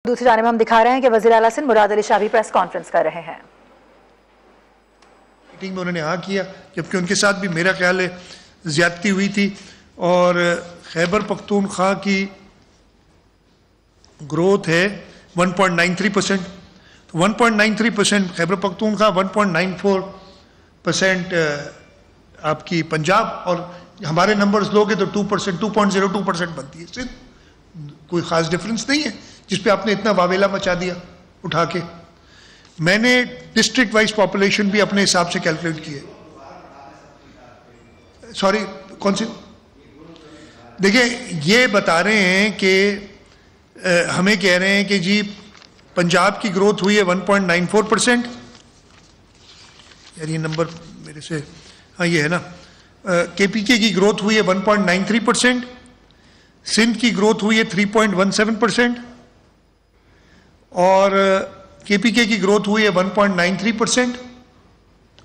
दूसरी जानिब हम दिखा रहे हैं कि वज़ीर आला सिंध मुराद अली शाह भी प्रेस कॉन्फ्रेंस कर रहे हैं। मीटिंग में उन्होंने हाँ किया, जबकि उनके साथ भी मेरा ख्याल है ज्यादती हुई थी। और खैबर पख्तूनख्वा की ग्रोथ है 1.93%, तो 1.93% खैबर पख्तूनख्वा, 1.94% आपकी पंजाब, और हमारे नंबर्स लोगे तो 2%, 2.02% बनती है। सिर्फ कोई ख़ास डिफरेंस नहीं है जिस पे आपने इतना वावेला मचा दिया उठा के। मैंने डिस्ट्रिक्ट वाइज पॉपुलेशन भी अपने हिसाब से कैलकुलेट की है। सॉरी, कौन सी? देखिए, ये बता रहे हैं कि हमें कह रहे हैं कि जी पंजाब की ग्रोथ हुई है 1.94%। यार ये नंबर मेरे से, हाँ ये है ना। केपीके की ग्रोथ हुई है 1.93%, सिंध की ग्रोथ हुई है 3.17%, और केपीके की ग्रोथ हुई है 1.93%।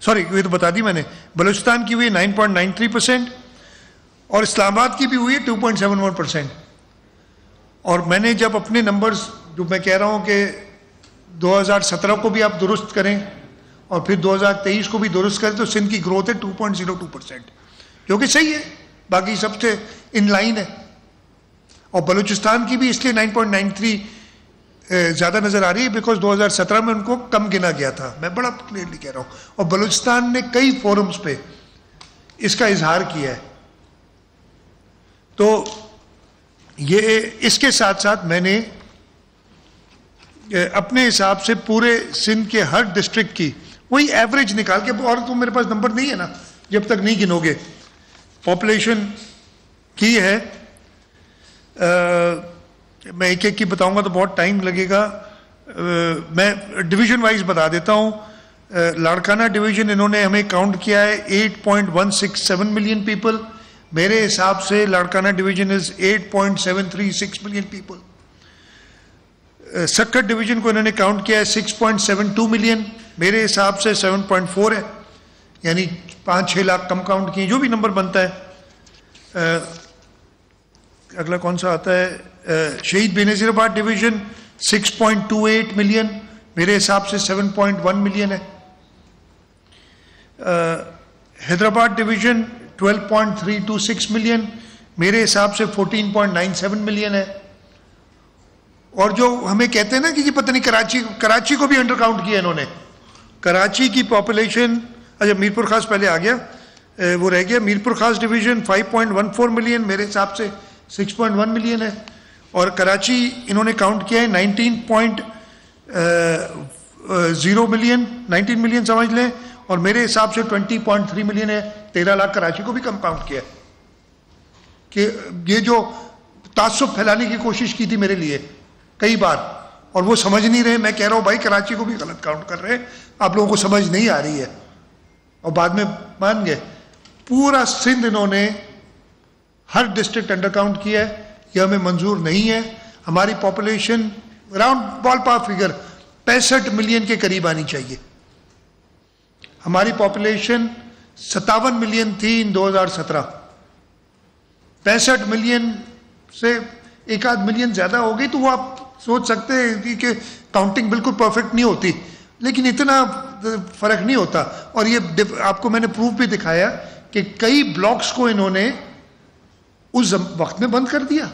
सॉरी, ये तो बता दी मैंने। बलूचिस्तान की हुई है 9.93%, और इस्लामाबाद की भी हुई है 2.71%। और मैंने जब अपने नंबर्स, जो मैं कह रहा हूँ कि 2017 को भी आप दुरुस्त करें और फिर 2023 को भी दुरुस्त करें, तो सिंध की ग्रोथ है 2.02%, जो कि सही है, बाकी सबसे इन लाइन है। और बलूचिस्तान की भी इसलिए 9.93 ज़्यादा नज़र आ रही है बिकॉज 2017 में उनको कम गिना गया था। मैं बड़ा क्लियरली कह रहा हूँ, और बलूचिस्तान ने कई फोरम्स पे इसका इजहार किया है। तो ये इसके साथ साथ मैंने अपने हिसाब से पूरे सिंध के हर डिस्ट्रिक्ट की वही एवरेज निकाल के, और तो मेरे पास नंबर नहीं है ना, जब तक नहीं गिनोगे, पॉपुलेशन की है। मैं एक एक की बताऊंगा तो बहुत टाइम लगेगा। मैं डिवीजन वाइज बता देता हूँ। लाड़काना डिवीजन इन्होंने हमें काउंट किया है 8.167 मिलियन पीपल। मेरे हिसाब से Larkana division is 8.736 million people. Sukkur division को इन्होंने काउंट किया है 6.72 मिलियन। मेरे हिसाब से 7.4 है, यानी 5-6 लाख कम काउंट किए, जो भी नंबर बनता है। अगला कौन सा आता है? शहीद बेनज़ीराबाद डिवीजन 6.28 मिलियन, मेरे हिसाब से 7.1 मिलियन है। हैदराबाद डिवीजन 12.326 मिलियन, मेरे हिसाब से 14.97 मिलियन है। और जो हमें कहते हैं ना कि ये पता नहीं, कराची को भी अंडर काउंट किया इन्होंने। कराची की पॉपुलेशन, अच्छा मीरपुर खास पहले आ गया, वो रह गया। मीरपुर खास डिवीजन 5.14 मिलियन, मेरे हिसाब से 6.1 मिलियन है। और कराची इन्होंने काउंट किया है 19.0 मिलियन, 19 मिलियन समझ लें, और मेरे हिसाब से 20.3 मिलियन है। 13 लाख कराची को भी कम काउंट किया है। कि ये जो तासुब फैलाने की कोशिश की थी मेरे लिए कई बार, और वो समझ नहीं रहे। मैं कह रहा हूँ भाई कराची को भी गलत काउंट कर रहे हैं, आप लोगों को समझ नहीं आ रही है, और बाद में मान गए। पूरा सिंध इन्होंने हर डिस्ट्रिक्ट अंडर काउंट किया है, यह हमें मंजूर नहीं है। हमारी पॉपुलेशन राउंड बॉल पार फिगर 65 मिलियन के करीब आनी चाहिए। हमारी पॉपुलेशन 57 मिलियन थी इन 2017। 65 मिलियन से 1-8 मिलियन ज्यादा हो गई, तो वो आप सोच सकते हैं कि काउंटिंग बिल्कुल परफेक्ट नहीं होती, लेकिन इतना फर्क नहीं होता। और ये आपको मैंने प्रूफ भी दिखाया कि कई ब्लॉक्स को इन्होंने उस वक्त में बंद कर दिया।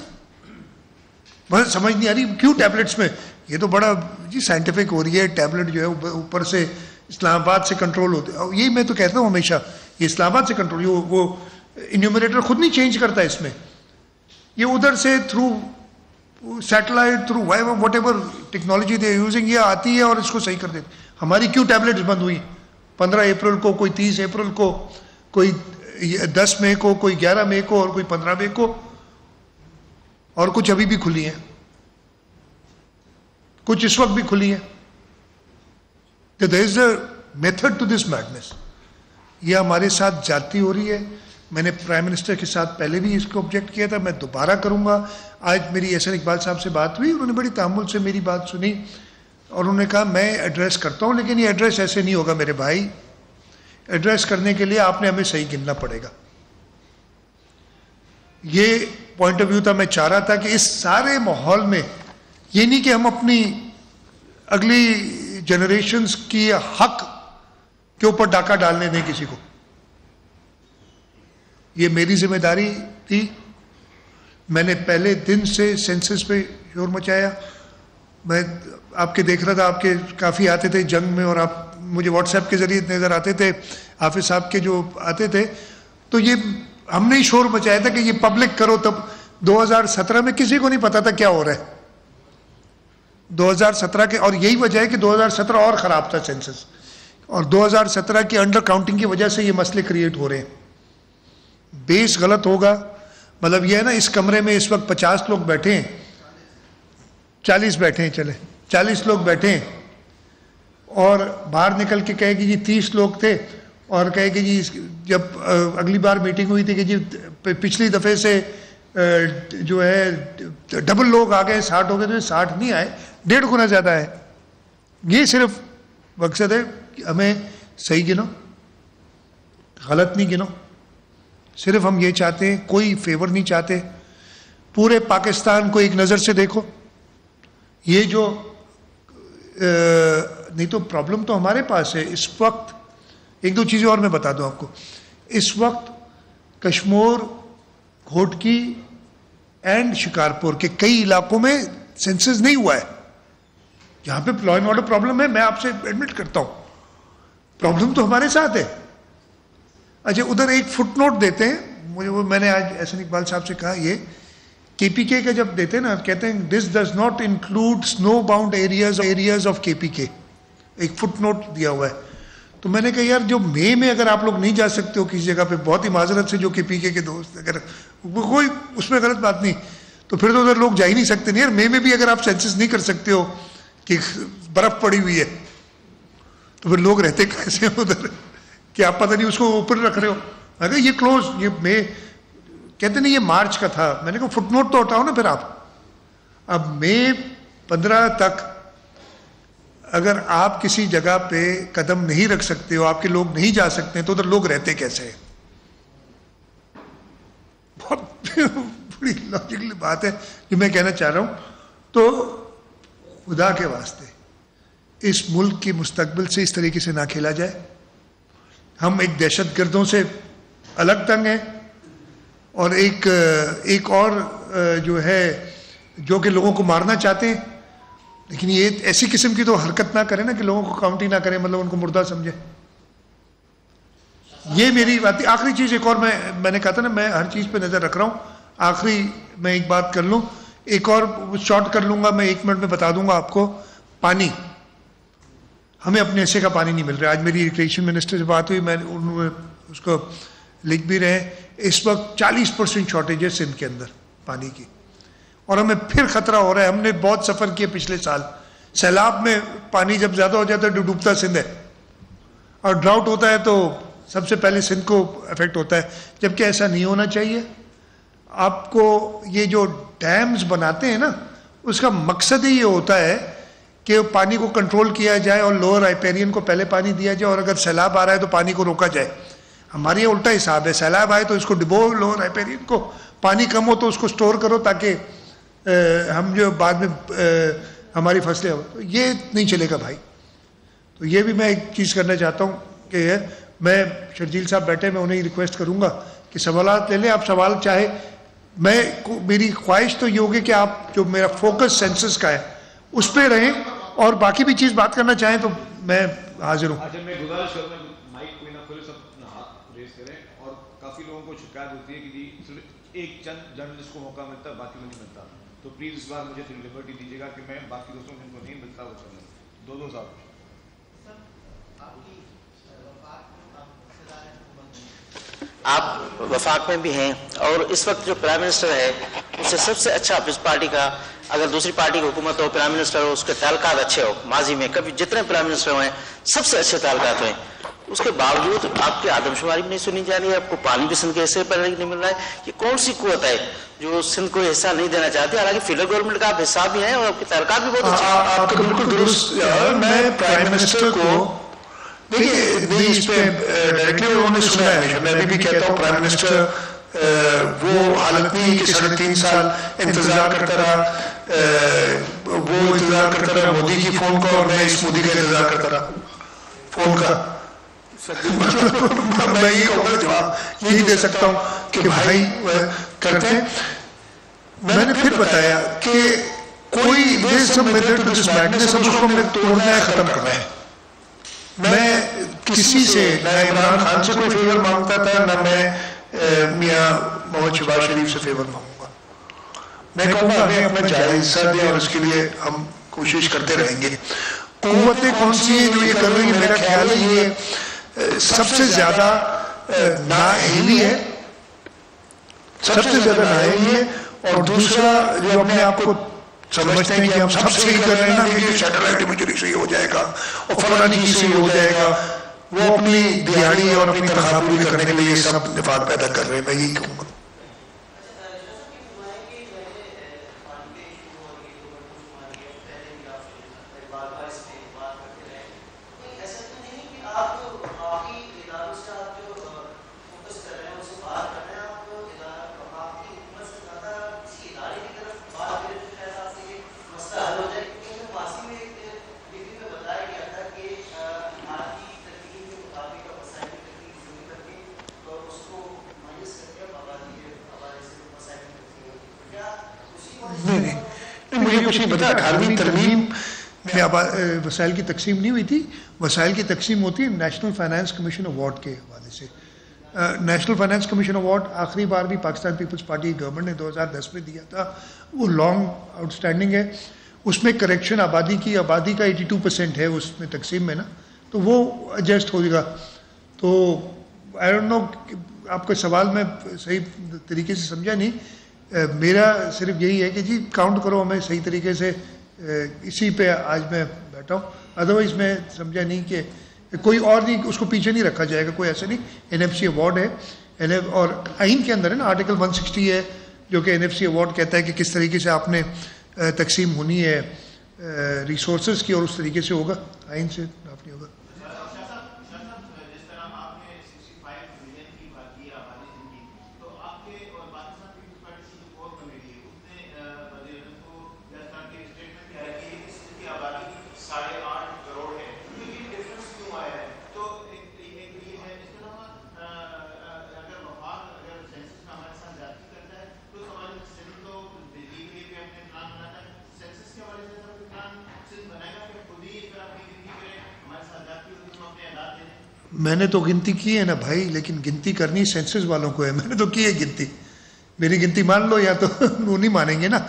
बस समझ नहीं आ रही क्यों टैबलेट्स में, ये तो बड़ा जी साइंटिफिक हो रही है। टैबलेट जो है ऊपर से इस्लामाबाद से कंट्रोल होते हैं, यही मैं तो कहता हूँ हमेशा, ये इस्लामाबाद से कंट्रोल, वो इन्यूमरेटर खुद नहीं चेंज करता इसमें, ये उधर से through satellite, through what ever technology they using, ये आती है और इसको सही कर देती। हमारी क्यों टैबलेट्स बंद हुई? 15 अप्रैल को, कोई 30 अप्रैल को, कोई 10 मई को, कोई 11 मई को, और कोई 15 मई को, और कुछ अभी भी खुली हैं, कुछ इस वक्त भी खुली हैं। There is a method to this madness. ये हमारे साथ जाती हो रही है। मैंने प्राइम मिनिस्टर के साथ पहले भी इसको ऑब्जेक्ट किया था, मैं दोबारा करूंगा। आज मेरी एहसन इकबाल साहब से बात हुई, उन्होंने बड़ी तामुल से मेरी बात सुनी, और उन्होंने कहा मैं एड्रेस करता हूं, लेकिन ये एड्रेस ऐसे नहीं होगा मेरे भाई। एड्रेस करने के लिए आपने हमें सही गिनना पड़ेगा। ये पॉइंट ऑफ व्यू था। मैं चाह रहा था कि इस सारे माहौल में ये नहीं कि हम अपनी अगली जनरेशन्स की हक के ऊपर डाका डालने दें किसी को। ये मेरी जिम्मेदारी थी। मैंने पहले दिन से सेंसस पे शोर मचाया। मैं आपके देख रहा था, आपके काफ़ी आते थे जंग में, और आप मुझे व्हाट्सएप के जरिए नज़र आते थे, हाफिज साहब के जो आते थे। तो ये हमने ही शोर मचाया था कि ये पब्लिक करो। तब 2017 में किसी को नहीं पता था क्या हो रहा है 2017 के, और यही वजह है कि 2017 और ख़राब था सेंसस, और 2017 की अंडर काउंटिंग की वजह से ये मसले क्रिएट हो रहे हैं। बेस गलत होगा, मतलब ये है ना, इस कमरे में इस वक्त 50 लोग बैठे हैं, 40 बैठे हैं, चले 40 लोग बैठे हैं, और बाहर निकल के कहे कि जी 30 लोग थे, और कहे कि जी जब अगली बार मीटिंग हुई थी कि जी पिछली दफ़े से जो है डबल लोग आ गए, 60 हो गए, तो 60 नहीं आए, 1.5 गुना ज़्यादा है। ये सिर्फ मकसद है कि हमें सही गिनो, गलत नहीं गिनो। सिर्फ हम ये चाहते हैं, कोई फेवर नहीं चाहते। पूरे पाकिस्तान को एक नज़र से देखो। ये जो नहीं तो प्रॉब्लम तो हमारे पास है इस वक्त। एक दो चीज़ें और मैं बता दूं आपको। इस वक्त कश्मीर, घोटकी एंड शिकारपुर के कई इलाकों में सेंसस नहीं हुआ है। यहाँ पे लॉ एंड ऑर्डर प्रॉब्लम है, मैं आपसे एडमिट करता हूँ, प्रॉब्लम तो हमारे साथ है। अच्छा, उधर एक फुटनोट देते हैं मुझे, वो मैंने आज एहसन इकबाल साहब से कहा, ये केपीके का जब देते हैं ना, कहते हैं this does not include snow bound areas of KPK, एक फुटनोट दिया हुआ है। तो मैंने कहा यार, जो मई में अगर आप लोग नहीं जा सकते हो किसी जगह पे, बहुत ही माजरत से जो केपीके के दोस्त, अगर कोई उसमें गलत बात नहीं, तो फिर तो उधर लोग जा ही नहीं सकते। नहीं यार, मई में भी अगर आप सेंसस नहीं कर सकते हो कि बर्फ पड़ी हुई है, तो फिर लोग रहते कैसे हैं उधर कि आप पता नहीं उसको ऊपर रख रहे हो। अगर ये क्लोज, ये मई कहते नहीं, ये मार्च का था। मैंने कहा फुटनोट तो हटाओ ना फिर आप। अब मई 15 तक अगर आप किसी जगह पे कदम नहीं रख सकते हो, आपके लोग नहीं जा सकते हैं, तो उधर लोग रहते कैसे हैं? बहुत बड़ी लॉजिकल बात है जो मैं कहना चाह रहा हूं। तो खुदा के वास्ते इस मुल्क की मुस्तकबिल से इस तरीके से ना खेला जाए। हम एक दहशतगर्दों से अलग तंग हैं, और एक और जो है जो कि लोगों को मारना चाहते हैं, लेकिन ये ऐसी किस्म की तो हरकत ना करें ना कि लोगों को काउंट ही ना करें, मतलब उनको मुर्दा समझे। ये मेरी बात। आखिरी चीज़ एक और, मैंने कहा था ना, मैं हर चीज़ पे नज़र रख रहा हूँ। आखिरी मैं एक बात कर लूँ, एक और शॉर्ट कर लूँगा, मैं 1 मिनट में बता दूंगा आपको। पानी, हमें अपने हिस्से का पानी नहीं मिल रहा। आज मेरी इरिगेशन मिनिस्टर से बात हुई, मैंने उन्होंने उसको लिख भी रहे। इस वक्त 40% शॉर्टेज है सिंध के अंदर पानी की, और हमें फिर खतरा हो रहा है। हमने बहुत सफ़र किए पिछले साल, सैलाब में पानी जब ज़्यादा हो जाता है डूबता सिंध है, और ड्राउट होता है तो सबसे पहले सिंध को अफेक्ट होता है, जबकि ऐसा नहीं होना चाहिए। आपको ये जो डैम्स बनाते हैं ना, उसका मकसद ही ये होता है कि पानी को कंट्रोल किया जाए और लोअर राइपेरियन को पहले पानी दिया जाए, और अगर सैलाब आ रहा है तो पानी को रोका जाए। हमारे ये उल्टा हिसाब है, सैलाब आए तो इसको डिबो लोअर राइपेरियन को, पानी कम हो तो उसको स्टोर करो ताकि हम जो बाद में हमारी फसलें हो। तो ये नहीं चलेगा भाई। तो ये भी मैं एक चीज़ करना चाहता हूँ कि मैं, शर्जील साहब बैठे, मैं उन्हें रिक्वेस्ट करूँगा कि सवालात ले लें। आप सवाल चाहे, मेरी ख्वाहिश तो ये होगी कि आप जो मेरा फोकस सेंसस का है उस पर रहें, और बाकी भी चीज़ बात करना चाहें तो मैं हाजिर हूँ। मैं गुजारिश करूँगा माइक में ना खोले, सब अपना हाथ रेस करें। और काफ़ी लोगों को शिकायत होती है कि जी सिर्फ एक चंद जर्नलिस्ट को मौका मिलता है, बाकी को नहीं मिलता। तो प्लीज़ इस बार मुझे थोड़ी लिबर्टी दीजिएगा कि मैं बाकी दोस्तों को जिनको नहीं मिलता वो चलें। दो साहब। आप वफाक में भी हैं, और इस वक्त जो प्राइम मिनिस्टर है उससे सबसे अच्छा इस पार्टी का, अगर दूसरी पार्टी की हुकूमत हो, प्राइम मिनिस्टर हो, उसके ताल्लुकात अच्छे हो, माजी में कभी जितने प्राइम मिनिस्टर हुए सबसे अच्छे ताल्लुकात हुए, उसके बावजूद आपकी आदमशुमारी भी नहीं सुनी जा रही है, आपको पानी भी सिंध के हिस्से पर नहीं मिल रहा है। ये कौन सी कुव्वत है जो सिंध को हिस्सा नहीं देना चाहती? हालांकि फेडरल गवर्नमेंट का आप हिस्सा भी है और आपके ताल्लुकात भी बहुत अच्छे हैं। आपका बिल्कुल दुरुस्त। मैं प्राइम मिनिस्टर को, देखिए इस पे डायरेक्टली उन्होंने सुना है, मैं भी कहता हूँ प्राइम मिनिस्टर वो हालत नहीं कि 3.5 साल इंतजार करता रहा। वो इंतजार करता रहा मोदी की फोन का और मैं इस मोदी का इंतजार करता रहा फोन का। मैं ये कहूँगा जवाब यही दे सकता हूँ कि भाई करते हैं। मैंने फिर बताया कि कोई सब मेथड टू दिस मैडनेस, अब उसको हमें तोड़ना है, खत्म करना है। मैं किसी से ना इमरान खान से कोई फेवर मांगता था, ना मैं मियाँ मोहम्मद शहबाज शरीफ से फेवर मांगूंगा। मैं कहूँगा हमें अपना जायजा हिस्सा दें और उसके लिए हम कोशिश करते रहेंगे। कुव्वतें कौन सी है जो ये कर रही है? मेरा ख्याल है ये सबसे ज्यादा नाअहली है, सबसे ज्यादा नाअहली है। और दूसरा जो अपने आप को समझते हैं कि हम सब सही कर रहे हैं ना, कि सैटेलाइट इमेजरी सही हो जाएगा और फलानी चीज सही हो जाएगा, वो अपनी दिहाड़ी और अपनी तनख्वाह पूरी करने के लिए सब निफाक पैदा कर रहे हैं। मैं यही कहूँगा। मुझे पता 18वीं तरमीम में वसाइल की तकसीम नहीं हुई थी। वसाइल की तकसीम होती है नेशनल फाइनेंस कमीशन अवार्ड के हवाले से। नेशनल फाइनेंस कमीशन अवार्ड आखिरी बार भी पाकिस्तान पीपल्स पार्टी गवर्नमेंट ने 2010 में दिया था। वो लॉन्ग आउटस्टैंडिंग है। उसमें करेक्शन आबादी का 82% है उसमें तकसीम में ना, तो वो एडजस्ट होगा। तो आई डोंट नो, आपका सवाल मैं सही तरीके से समझा नहीं। मेरा सिर्फ यही है कि जी काउंट करो हमें सही तरीके से, इसी पे आज मैं बैठा हूँ। अदरवाइज मैं समझा नहीं कि कोई और नहीं, उसको पीछे नहीं रखा जाएगा, कोई ऐसा नहीं। NFC अवार्ड है और आइन के अंदर है ना, आर्टिकल 160 है जो कि NFC अवार्ड कहता है कि किस तरीके से आपने तकसीम होनी है रिसोर्सेज की, और उस तरीके से होगा, आइन से नहीं होगा। मैंने तो गिनती की है ना भाई, लेकिन गिनती करनी सेंसस वालों को है। मैंने तो की है गिनती, मेरी गिनती मान लो या तो वो नहीं मानेंगे ना।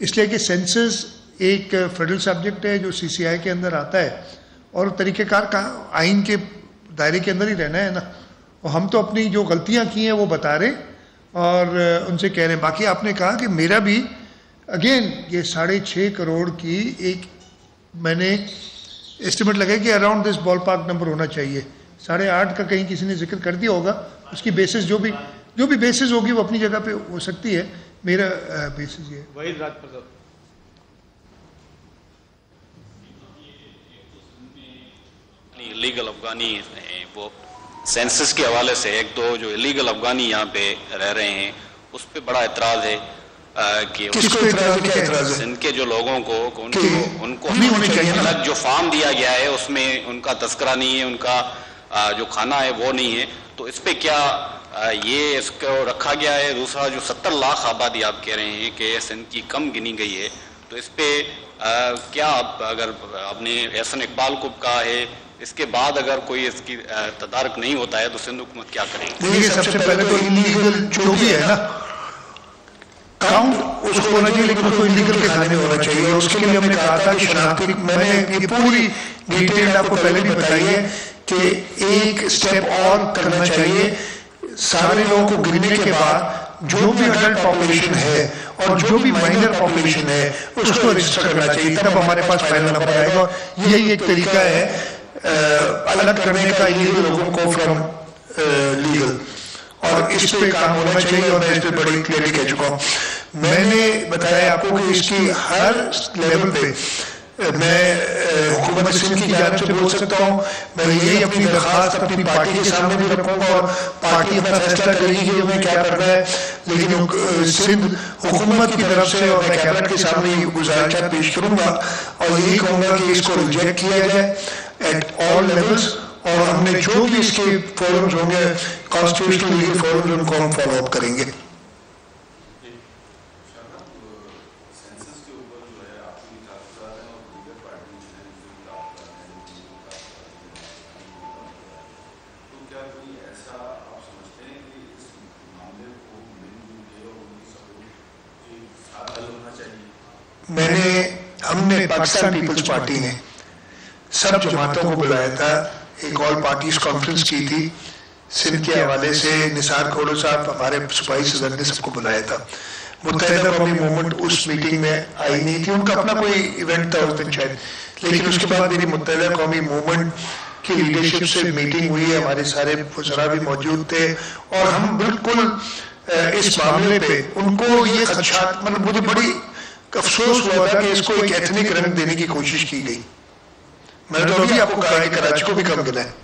इसलिए कि सेंसस एक फेडरल सब्जेक्ट है जो CCI के अंदर आता है, और तरीक़ेकार का आइन के दायरे के अंदर ही रहना है ना। और हम तो अपनी जो गलतियाँ की हैं वो बता रहे और उनसे कह रहे हैं। बाकी आपने कहा कि मेरा भी अगेन ये 6.5 करोड़ की एक मैंने एस्टिमेट लगाया कि around this ball park number होना चाहिए। 8.5 का कहीं किसी ने जिक्र कर दिया होगा, उसकी बेसिस जो भी बेसिस होगी वो अपनी जगह पे हो सकती है। मेरा बेसिस ये वहीद राजप्रताप। इलीगल अफगानी वो सेंसस के हवाले से एक दो जो इलीगल अफगानी यहाँ पे रह रहे हैं उस पर बड़ा एतराज है कि सिंध के जो लोगों को उनको अलग जो फार्म दिया गया है उसमें उनका तस्करा नहीं है, उनका जो खाना है वो नहीं है। तो इस पे क्या ये इसको रखा गया है? दूसरा जो 70 लाख आबादी आप कह रहे हैं कि सिंध की कम गिनी गई है, तो इस पे क्या आप अगर आपने एहसन इकबाल को कहा है, इसके बाद अगर कोई इसकी तदारक नहीं होता है तो सिंध हुकूमत क्या करेगी? देखिए, सबसे पहले तो इलीगल जो भी है ना काउंट उसको होना चाहिए, लेकिन उसको इलीगल के खाने होना चाहिए। उसके लिए हमने कहा था कि शनाख्ती, मैंने ये पूरी डिटेल आपको पहले भी बताई है कि एक स्टेप और करना चाहिए। सारे लोगों को गिनने के बाद जो भी अडल्ट पॉपुलेशन है और जो भी माइनर पॉपुलेशन है उसको रजिस्टर करना चाहिए, तब हमारे पास फाइनल नंबर आएगा। और यही एक तरीका है अलग करने का इलीगल लोगों को फ्रॉम लीगल, और इस पे काम होना चाहिए। और मैं इस पे बड़ी क्लियरली कह चुका हूँ। मैंने बताया आपको कि इसकी हर लेवल पे मैं हुकूमत सिंध की जानिब से बोल सकता हूँ, मैं यही अपनी दरख्वास्त अपनी पार्टी के सामने भी रखूंगा और पार्टी अपना फैसला करेगी कि हमें क्या करना है। लेकिन सिंध हुकूमत की तरफ से और मैं कैबिनेट के सामने गुजारिश पेश करूंगा और यही कहूंगा कि इसको रिजेक्ट किया जाए एट ऑल लेवल्स, और हमने जो भी इसके फोरम्स होंगे कॉन्स्टिट्यूशनल लीगल फोरम्स उनको हम फॉलो अप करेंगे। हमने पाकिस्तान पीपल्स पार्टी ने सब जमातों को बुलाया था, एक ऑल पार्टीज कॉन्फ्रेंस की थी सिंध के हवाले से। निसार खोड़ो साहब हमारे सूबाई सदर ने सबको बुलाया था। मुत्तहिदा कौमी मूवमेंट उस मीटिंग में आई नहीं थी, उनका अपना कोई इवेंट था उस दिन शायद, लेकिन उसके बाद मेरी मुत्तहिदा कौमी मूवमेंट की लीडरशिप से मीटिंग हुई है, हमारे सारे वज़रा भी मौजूद थे और हम बिल्कुल इस मामले पे उनको ये खदशात, मतलब मुझे बड़ी अफसोस हुआ था कि इसको एक एथनिक रंग देने की कोशिश की गई। मैंने तो अभी आपको कहा कि कराची को भी कम गिना है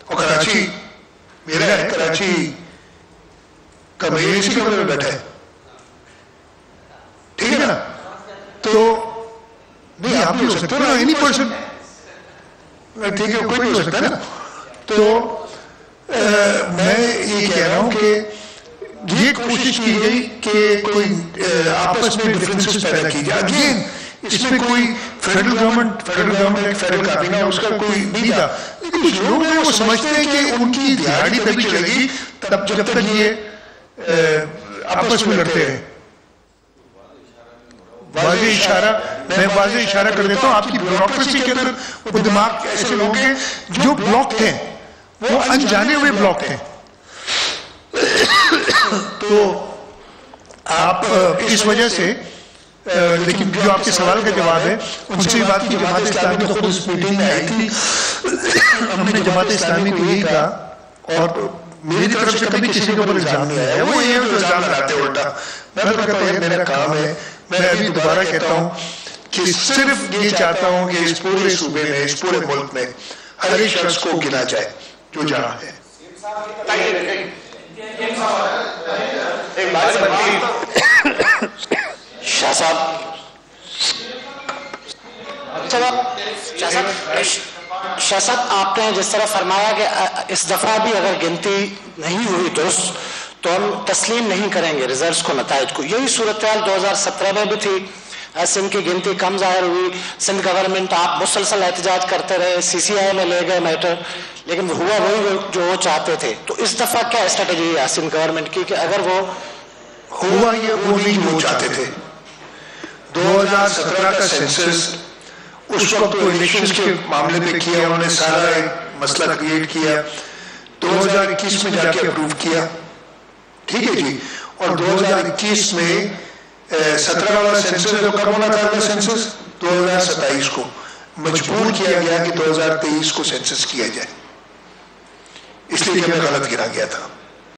और कराची मेरा है, कराची का मैं इसी कमरे में बैठा है, ठीक है ना। तो नहीं आप भी हो सकते हो ना, एनी पर्सन, ठीक है कोई भी हो सकता है ना। तो मैं ये कह रहा हूं कि ये कोशिश की गई कि कोई आपस में डिफरेंसेस पैदा की जाए। अगेन इसमें कोई फेडरल गवर्नमेंट एक फेडरल काबीना उसका कोई नहीं था, लेकिन कुछ लोग हैं वो समझते हैं कि उनकी दिहाड़ी तभी चलेगी तब जब तक ये आपस में लड़ते हैं। वाज़े इशारा, मैं वाज़े इशारा कर देता हूँ, आपकी ब्यूरोक्रेसी के अंदर वो दिमाग ऐसे लोग हैं जो ब्लॉक हैं, वो अनजाने हुए ब्लॉक हैं। तो आप इस वजह से लेकिन जो आपके सवाल का जवाब है उनसे बात की, जमात इस्लामी तो खुद उस मीटिंग में आई थी, हमने जमात इस्लामी को यही कहा और मेरी तरफ से कभी किसी के ऊपर इल्जाम नहीं आया, वो ये इल्जाम लगाते उल्टा। मैं तो कहता हूँ मेरा काम है, मैं अभी दोबारा कहता हूँ कि सिर्फ ये चाहता हूँ कि इस पूरे सूबे में, इस पूरे मुल्क में हर एक शख्स को गिना जाए जो जहाँ है। शाह साहब आपने जिस तरह फरमाया कि इस दफा भी अगर गिनती नहीं हुई दुरुस्त तो हम तस्लीम नहीं करेंगे रिजल्ट्स को, नताइज को। यही सूरत हाल 2017 में भी थी, सिंध की गिनती कम जाहिर हुई, सिंध गवर्नमेंट आप मुसलसल एहतजाज करते रहे, CCI में ले गए मैटर, लेकिन हुआ वही जो वो चाहते थे। तो इस दफा क्या स्ट्रेटेजी है सिंध गवर्नमेंट की कि अगर वो हुआ ये वो नहीं वो चाहते थे। 2017 का सेंसस उस वक्त तो इलेक्शंस के मामले में किया उन्होंने, सारा एक मसला क्रिएट किया, 2021 में जाके अप्रूव किया, ठीक है जी। और 2021 में 17 वाला सेंसस जो कब होना था, सेंसस 2027 को मजबूर किया गया कि 2023 को सेंसस किया जाए, इसलिए कि हमें गलत गिना गया था।